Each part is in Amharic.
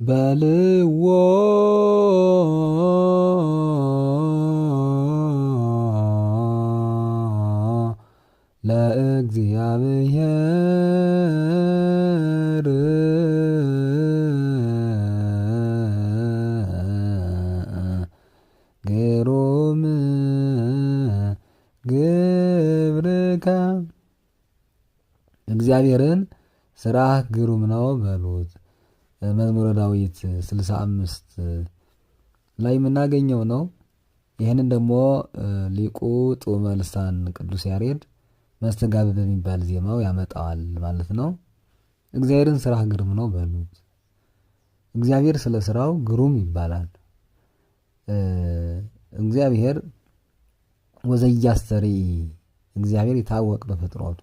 በልዎ ለእግዚአብሔር ግሩም ግብርከ እግዚአብሔርን ስራህ ግሩም ነው በሉት። መዝሙረ ዳዊት 65 ላይ የምናገኘው ነው። ይህንን ደግሞ ሊቁ ጡመ ልሳን ቅዱስ ያሬድ መስተጋብ በሚባል ዜማው ያመጣዋል ማለት ነው። እግዚአብሔርን ስራህ ግሩም ነው በሉት። እግዚአብሔር ስለ ስራው ግሩም ይባላል። እግዚአብሔር ወዘያስተሪ እግዚአብሔር የታወቅ በፍጥረቱ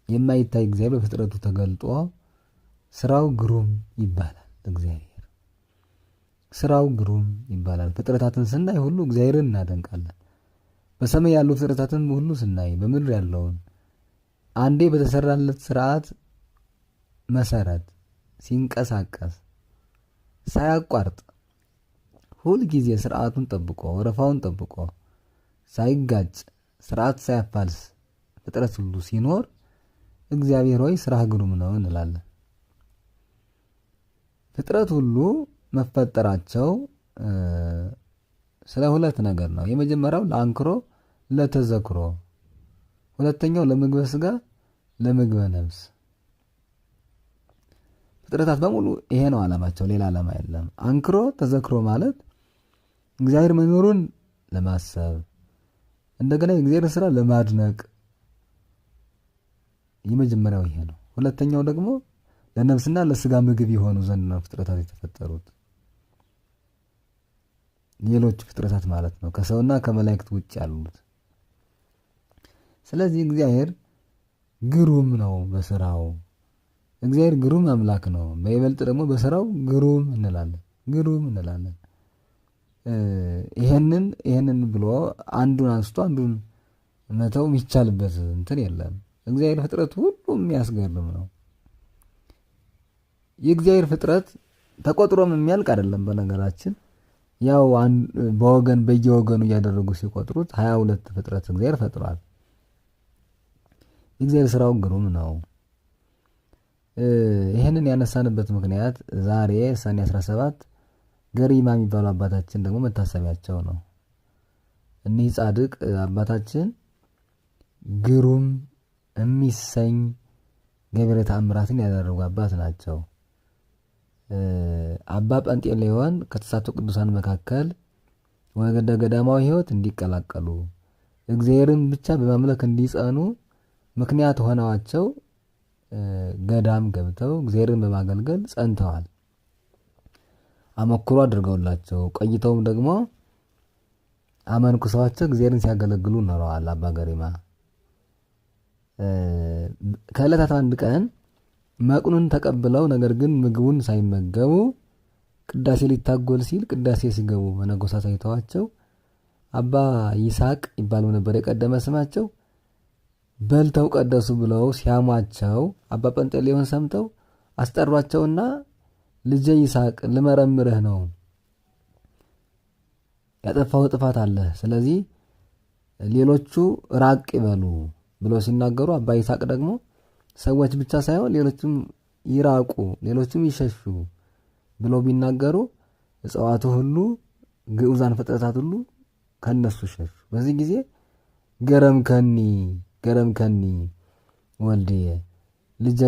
የማይታይ እግዚአብሔር በፍጥረቱ ተገልጦ ስራው ግሩም ይባላል። እግዚአብሔር ስራው ግሩም ይባላል። ፍጥረታትን ስናይ ሁሉ እግዚአብሔርን እናደንቃለን። በሰማይ ያሉ ፍጥረታትን ሁሉ ስናይ በምድር ያለውን አንዴ በተሰራለት ስርዓት መሰረት ሲንቀሳቀስ ሳያቋርጥ ሁል ጊዜ ስርዓቱን ጠብቆ ወረፋውን ጠብቆ ሳይጋጭ ስርዓት ሳያፋልስ ፍጥረት ሁሉ ሲኖር እግዚአብሔር ሆይ ስራህ ግሩም ነው እንላለን። ፍጥረት ሁሉ መፈጠራቸው ስለ ሁለት ነገር ነው። የመጀመሪያው ለአንክሮ ለተዘክሮ፣ ሁለተኛው ለምግበ ስጋ ለምግበ ነፍስ። ፍጥረታት በሙሉ ይሄ ነው ዓላማቸው፣ ሌላ ዓላማ የለም። አንክሮ ተዘክሮ ማለት እግዚአብሔር መኖሩን ለማሰብ እንደገና የእግዚአብሔር ስራ ለማድነቅ የመጀመሪያው ይሄ ነው። ሁለተኛው ደግሞ ለነፍስና ለስጋ ምግብ የሆኑ ዘንድ ነው ፍጥረታት የተፈጠሩት። ሌሎች ፍጥረታት ማለት ነው ከሰውና ከመላእክት ውጭ ያሉት። ስለዚህ እግዚአብሔር ግሩም ነው በስራው። እግዚአብሔር ግሩም አምላክ ነው። በይበልጥ ደግሞ በስራው ግሩም እንላለን። ይሄንን ብሎ አንዱን አንስቶ አንዱን መተው የሚቻልበት እንትን የለም። እግዚአብሔር ፍጥረት ሁሉ የሚያስገርም ነው። የእግዚአብሔር ፍጥረት ተቆጥሮም የሚያልቅ አይደለም። በነገራችን ያው በወገን በየወገኑ እያደረጉ ሲቆጥሩት 22 ፍጥረት እግዚአብሔር ፈጥሯል። የእግዚአብሔር ስራው ግሩም ነው። ይህንን ያነሳንበት ምክንያት ዛሬ ሰኔ 17 ገሪማ የሚባሉ አባታችን ደግሞ መታሰቢያቸው ነው። እኒህ ጻድቅ አባታችን ግሩም የሚሰኝ ገቢረ ተአምራትን ያደረጉ አባት ናቸው። አባ ጰንጤሌዎን ከተሳቱ ቅዱሳን መካከል ወደ ገዳማዊ ሕይወት እንዲቀላቀሉ እግዚአብሔርን ብቻ በማምለክ እንዲጸኑ ምክንያት ሆነዋቸው ገዳም ገብተው እግዚአብሔርን በማገልገል ጸንተዋል። አመክሮ አድርገውላቸው ቆይተውም ደግሞ አመንኩሰዋቸው እግዚአብሔርን ሲያገለግሉ ኖረዋል። አባ ገሪማ ከዕለታት አንድ ቀን መቅኑን ተቀብለው ነገር ግን ምግቡን ሳይመገቡ ቅዳሴ ሊታጎል ሲል ቅዳሴ ሲገቡ መነኮሳት አይተዋቸው አባ ይስሐቅ ይባሉ ነበር የቀደመ ስማቸው። በልተው ቀደሱ ብለው ሲያሟቸው አባ ጰንጤሌዎን ሰምተው አስጠሯቸውና ልጄ ይስሐቅ ልመረምርህ ነው፣ ያጠፋው ጥፋት አለ፣ ስለዚህ ሌሎቹ ራቅ ይበሉ ብለው ሲናገሩ አባ ይስሐቅ ደግሞ ሰዎች ብቻ ሳይሆን ሌሎችም ይራቁ፣ ሌሎችም ይሸሹ ብለው ቢናገሩ እጽዋቱ ሁሉ ግዑዛን ፍጥረታት ሁሉ ከነሱ ሸሹ። በዚህ ጊዜ ገረምከኒ ወልድየ ልጄ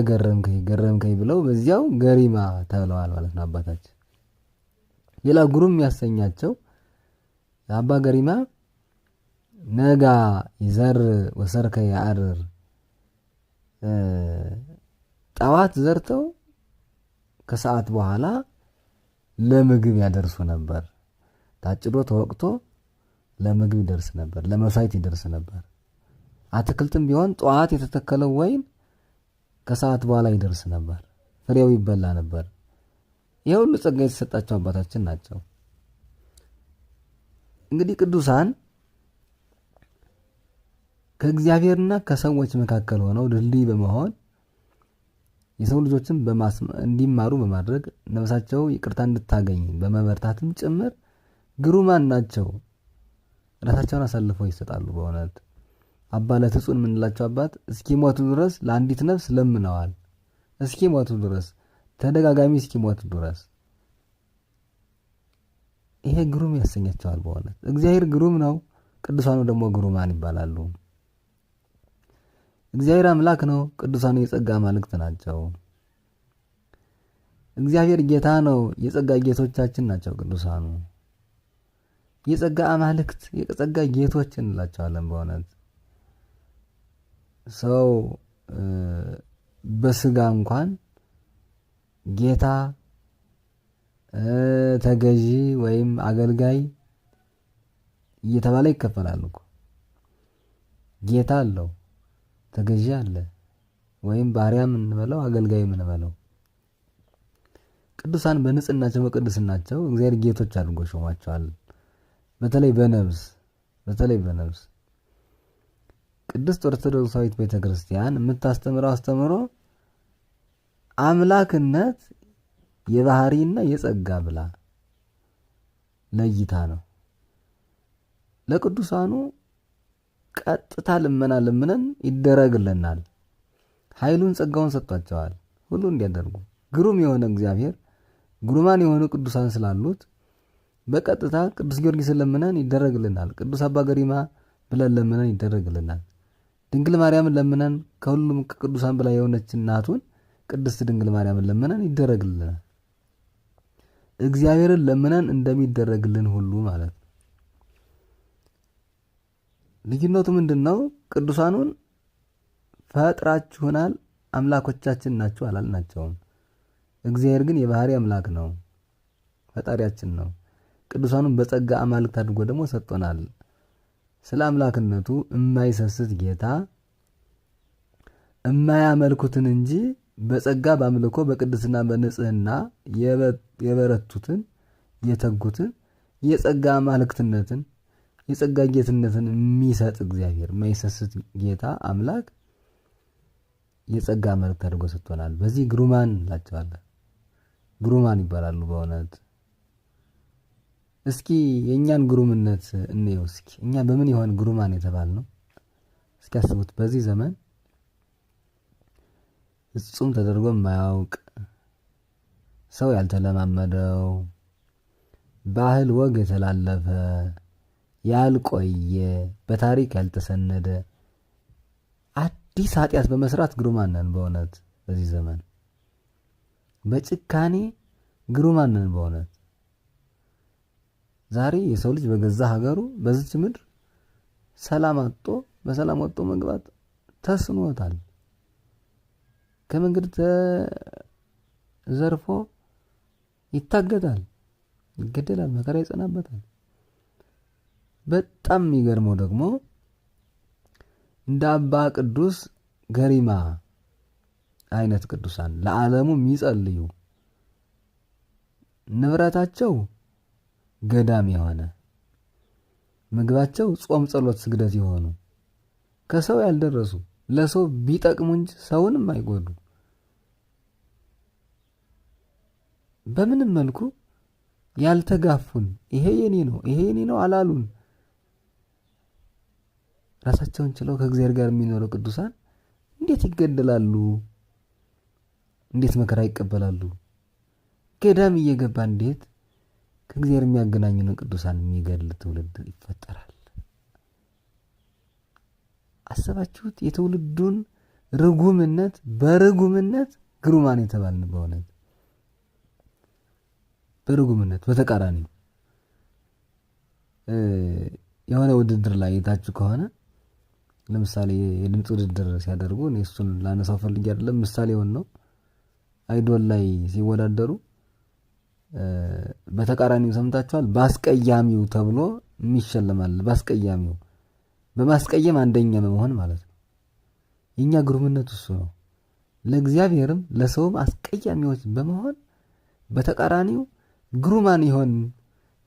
ገረምከኝ ብለው በዚያው ገሪማ ተብለዋል ማለት ነው አባታችን። ሌላ ግሩም ያሰኛቸው አባ ገሪማ ነጋ ይዘር ወሰርከ ያዕርር፣ ጠዋት ዘርተው ከሰዓት በኋላ ለምግብ ያደርሱ ነበር። ታጭዶ ተወቅቶ ለምግብ ይደርስ ነበር፣ ለመሥዋዕት ይደርስ ነበር። አትክልትም ቢሆን ጠዋት የተተከለው ወይን ከሰዓት በኋላ ይደርስ ነበር፣ ፍሬው ይበላ ነበር። ይህ ሁሉ ጸጋ የተሰጣቸው አባታችን ናቸው። እንግዲህ ቅዱሳን ከእግዚአብሔርና ከሰዎች መካከል ሆነው ድልድይ በመሆን የሰው ልጆችን እንዲማሩ በማድረግ ነፍሳቸው ይቅርታ እንድታገኝ በመበርታትም ጭምር ግሩማን ናቸው። ራሳቸውን አሳልፈው ይሰጣሉ። በእውነት አባ ለትጹን የምንላቸው አባት እስኪሞቱ ድረስ ለአንዲት ነፍስ ለምነዋል። እስኪሞቱ ድረስ ተደጋጋሚ እስኪሞቱ ድረስ። ይሄ ግሩም ያሰኛቸዋል። በእውነት እግዚአብሔር ግሩም ነው። ቅዱሳኑ ደግሞ ግሩማን ይባላሉ። እግዚአብሔር አምላክ ነው። ቅዱሳኑ የጸጋ አማልክት ናቸው። እግዚአብሔር ጌታ ነው። የጸጋ ጌቶቻችን ናቸው ቅዱሳኑ። የጸጋ አማልክት፣ የጸጋ ጌቶች እንላቸዋለን። በእውነት ሰው በስጋ እንኳን ጌታ፣ ተገዢ ወይም አገልጋይ እየተባለ ይከፈላል እኮ። ጌታ አለው፣ ተገዢ አለ፣ ወይም ባሪያም እንበለው አገልጋይም እንበለው። ቅዱሳን በንጽህናቸው በቅድስናቸው እግዚአብሔር ጌቶች አድርጎ ሾሟቸዋል። በተለይ በነፍስ ቅድስት ኦርቶዶክሳዊት ቤተክርስቲያን የምታስተምረው አስተምሮ አምላክነት የባህሪና የጸጋ ብላ ለይታ ነው። ለቅዱሳኑ ቀጥታ ልመና ለምነን ይደረግልናል። ኃይሉን ጸጋውን ሰጥቷቸዋል ሁሉ እንዲያደርጉ። ግሩም የሆነ እግዚአብሔር ግሩማን የሆኑ ቅዱሳን ስላሉት በቀጥታ ቅዱስ ጊዮርጊስን ለምነን ይደረግልናል። ቅዱስ አባ ገሪማ ብለን ለምነን ይደረግልናል። ድንግል ማርያምን ለምነን ከሁሉም ቅዱሳን በላይ የሆነች እናቱን ቅድስት ድንግል ማርያምን ለምነን ይደረግልናል። እግዚአብሔርን ለምነን እንደሚደረግልን ሁሉ ማለት ነው። ልዩነቱ ምንድነው? ቅዱሳኑን ፈጥራችሁናል፣ አምላኮቻችን ናችሁ አላልናቸውም። እግዚአብሔር ግን የባህሪ አምላክ ነው፣ ፈጣሪያችን ነው። ቅዱሳኑን በጸጋ አማልክት አድርጎ ደግሞ ሰጥቶናል። ስለ አምላክነቱ የማይሰስት ጌታ የማያመልኩትን እንጂ በጸጋ በአምልኮ በቅድስና በንጽህና የበረቱትን የተጉትን የጸጋ አማልክትነትን የጸጋ ጌትነትን የሚሰጥ እግዚአብሔር የማይሰስት ጌታ አምላክ የጸጋ አማልክት አድርጎ ሰጥቶናል። በዚህ ግሩማን እንላቸዋለን። ግሩማን ይባላሉ በእውነት። እስኪ የእኛን ግሩምነት እንየው። እስኪ እኛ በምን ይሆን ግሩማን የተባልነው? እስኪ አስቡት። በዚህ ዘመን ፍጹም ተደርጎ የማያውቅ ሰው ያልተለማመደው ባህል ወግ የተላለፈ ያልቆየ በታሪክ ያልተሰነደ አዲስ ኃጢአት በመስራት ግሩማን ነን በእውነት። በዚህ ዘመን በጭካኔ ግሩማን ነን በእውነት። ዛሬ የሰው ልጅ በገዛ ሀገሩ በዚች ምድር ሰላም አጥቶ በሰላም ወጥቶ መግባት ተስኖታል። ከመንገድ ተዘርፎ ይታገታል፣ ይገደላል፣ መከራ ይጸናበታል። በጣም የሚገርመው ደግሞ እንደ አባ ቅዱስ ገሪማ አይነት ቅዱሳን ለዓለሙ የሚጸልዩ ንብረታቸው ገዳም የሆነ ምግባቸው ጾም፣ ጸሎት፣ ስግደት የሆኑ ከሰው ያልደረሱ ለሰው ቢጠቅሙ እንጂ ሰውንም አይጎዱ በምንም መልኩ ያልተጋፉን ይሄ የኔ ነው አላሉን። ራሳቸውን ችለው ከእግዚአብሔር ጋር የሚኖሩ ቅዱሳን እንዴት ይገደላሉ? እንዴት መከራ ይቀበላሉ? ገዳም እየገባ እንዴት ከእግዚአብሔር የሚያገናኙን ቅዱሳን የሚገድል ትውልድ ይፈጠራል? አሰባችሁት? የትውልዱን ርጉምነት በርጉምነት ግሩማን የተባልን በእውነት በርጉምነት በተቃራኒው የሆነ ውድድር ላይ የታችሁ ከሆነ ለምሳሌ የድምጽ ውድድር ሲያደርጉ እኔ እሱን ላነሳው ፈልጌ አይደለም፣ ምሳሌውን ነው። አይዶል ላይ ሲወዳደሩ በተቃራኒው ሰምታችኋል። ባስቀያሚው ተብሎ የሚሸለማል። ባስቀያሚው በማስቀየም አንደኛ በመሆን ማለት ነው። የኛ ግሩምነት እሱ ነው። ለእግዚአብሔርም ለሰውም አስቀያሚዎች በመሆን በተቃራኒው ግሩማን ይሆን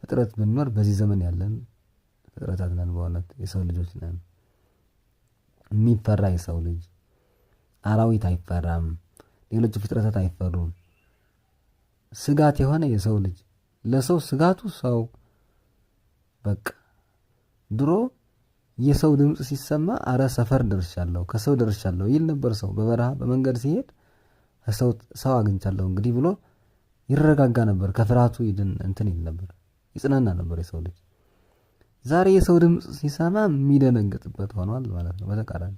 ፍጥረት ብንኖር በዚህ ዘመን ያለን ፍጥረታት ነን። በእውነት የሰው ልጆች ነን። የሚፈራ የሰው ልጅ አራዊት አይፈራም። ሌሎች ፍጥረታት አይፈሩም። ስጋት የሆነ የሰው ልጅ ለሰው ስጋቱ ሰው በቃ ድሮ የሰው ድምፅ ሲሰማ አረ ሰፈር ደርሻለሁ ከሰው ደርሻለሁ ይል ነበር። ሰው በበረሃ በመንገድ ሲሄድ ሰው አግኝቻለሁ እንግዲህ ብሎ ይረጋጋ ነበር። ከፍርሃቱ ይድን እንትን ይል ነበር፣ ይጽናና ነበር የሰው ልጅ። ዛሬ የሰው ድምፅ ሲሰማ የሚደነግጥበት ሆኗል ማለት ነው። በተቃራኒ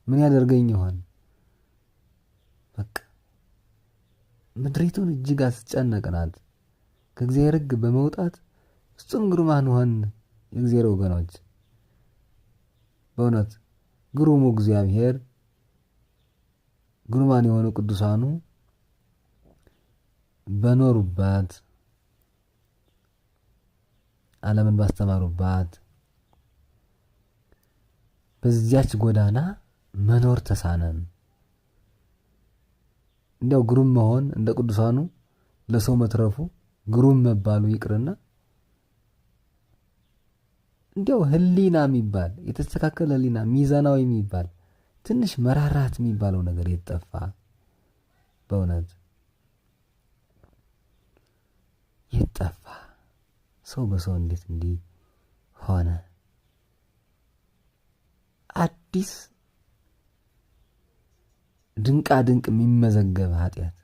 ምን ያደርገኝ ይሆን? በቃ ምድሪቱን እጅግ አስጨነቅናት። ከእግዚአብሔር ሕግ በመውጣት ፍጹም ግሩማን ሆን የእግዚአብሔር ወገኖች። በእውነት ግሩሙ እግዚአብሔር ግሩማን የሆኑ ቅዱሳኑ በኖሩባት ዓለምን ባስተማሩባት በዚያች ጎዳና መኖር ተሳነን። እንዲያው ግሩም መሆን እንደ ቅዱሳኑ ለሰው መትረፉ ግሩም መባሉ ይቅርና እንዲያው ህሊና የሚባል የተስተካከለ ህሊና ሚዛናዊ የሚባል ትንሽ መራራት የሚባለው ነገር የጠፋ በእውነት የጠፋ ሰው በሰው እንዴት እንዲህ ሆነ? አዲስ ድንቃ ድንቅ የሚመዘገብ ኃጢአት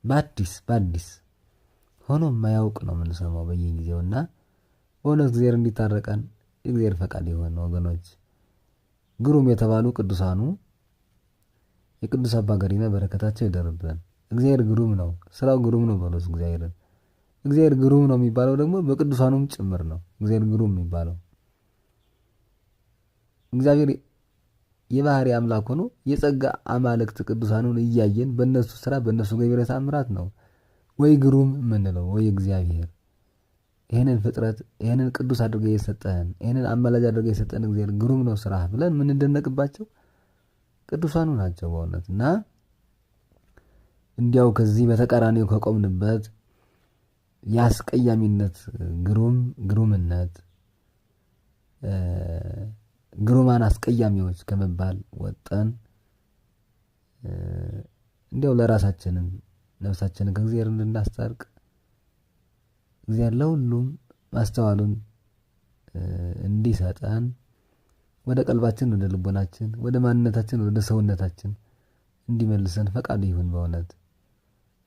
በአዲስ ሆኖ የማያውቅ ነው የምንሰማው በየጊዜውና በእውነት እግዚአብሔር እንዲታረቀን የእግዚአብሔር ፈቃድ የሆነ ወገኖች። ግሩም የተባሉ ቅዱሳኑ የቅዱስ አባ ገሪማ በረከታቸው ይደርብን። እግዚአብሔር ግሩም ነው፣ ስራው ግሩም ነው በሉት እግዚአብሔርን። እግዚአብሔር ግሩም ነው የሚባለው ደግሞ በቅዱሳኑም ጭምር ነው። እግዚአብሔር ግሩም የሚባለው እግዚአብሔር የባህሪ አምላክ ሆኖ የጸጋ አማልክት ቅዱሳኑን እያየን በእነሱ ስራ በእነሱ ገቢረ ተአምራት ነው ወይ ግሩም የምንለው ወይ እግዚአብሔር ይህንን ፍጥረት ይህንን ቅዱስ አድርገህ የሰጠህን ይህንን አማላጅ አድርገህ የሰጠህን እግዚአብሔር ግሩም ነው ስራህ ብለን የምንደነቅባቸው ቅዱሳኑ ናቸው በእውነት። እና እንዲያው ከዚህ በተቃራኒው ከቆምንበት የአስቀያሚነት ግሩምነት ግሩማን አስቀያሚዎች ከመባል ወጠን እንዲያው ለራሳችንን ነፍሳችንን ከእግዚአብሔር እንድናስታርቅ እግዚአብሔር ለሁሉም ማስተዋሉን እንዲሰጠን ወደ ቀልባችን ወደ ልቦናችን ወደ ማንነታችን ወደ ሰውነታችን እንዲመልሰን ፈቃዱ ይሁን። በእውነት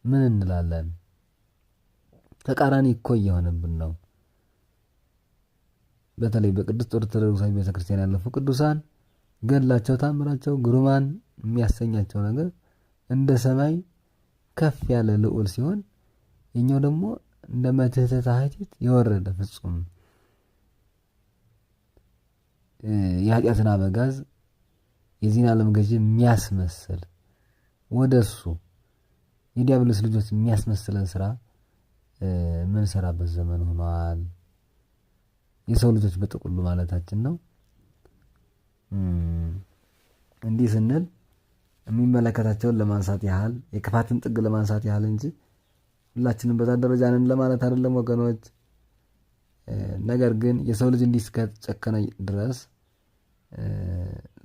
ምን እንላለን? ተቃራኒ እኮ እየሆነብን ነው። በተለይ በቅድስት ኦርቶዶክሳዊ ቤተክርስቲያን ያለፉ ቅዱሳን ገድላቸው ታምራቸው ግሩማን የሚያሰኛቸው ነገር እንደ ሰማይ ከፍ ያለ ልዑል ሲሆን የኛው ደግሞ እንደ መትሕተ ኃጢአት የወረደ ፍጹም የኃጢአትን አበጋዝ የዚህን ዓለም ገዢ የሚያስመስል ወደሱ የዲያብሎስ ልጆች የሚያስመስለን ስራ ምን ሰራበት ዘመን ሆኗል። የሰው ልጆች በጥቅሉ ማለታችን ነው። እንዲህ ስንል የሚመለከታቸውን ለማንሳት ያህል የክፋትን ጥግ ለማንሳት ያህል እንጂ ሁላችንም በዛ ደረጃ ነን ለማለት አይደለም ወገኖች። ነገር ግን የሰው ልጅ እንዲህ እስከጨከነ ድረስ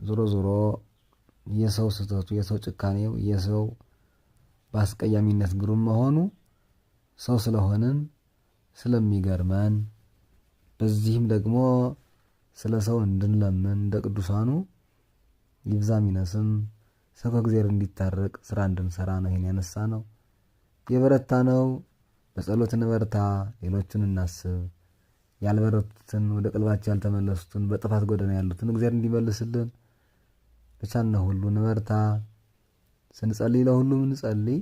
ዞሮ የሰው ስህተቱ የሰው ጭካኔው የሰው በአስቀያሚነት ግሩም መሆኑ ሰው ስለሆንን ስለሚገርመን በዚህም ደግሞ ስለ ሰው እንድንለምን እንደ ቅዱሳኑ ይብዛም ይነስም ሰው ከእግዚአብሔር እንዲታረቅ ስራ እንድንሰራ ነው ይሄን ያነሳ ነው። የበረታ ነው። በጸሎት እንበርታ፣ ሌሎችን እናስብ። ያልበረቱትን ወደ ቀልባቸው ያልተመለሱትን በጥፋት ጎዳና ያሉትን እግዚአብሔር እንዲመልስልን በቻልነው ሁሉ እንበርታ። ስንጸልይ ለሁሉም እንጸልይ።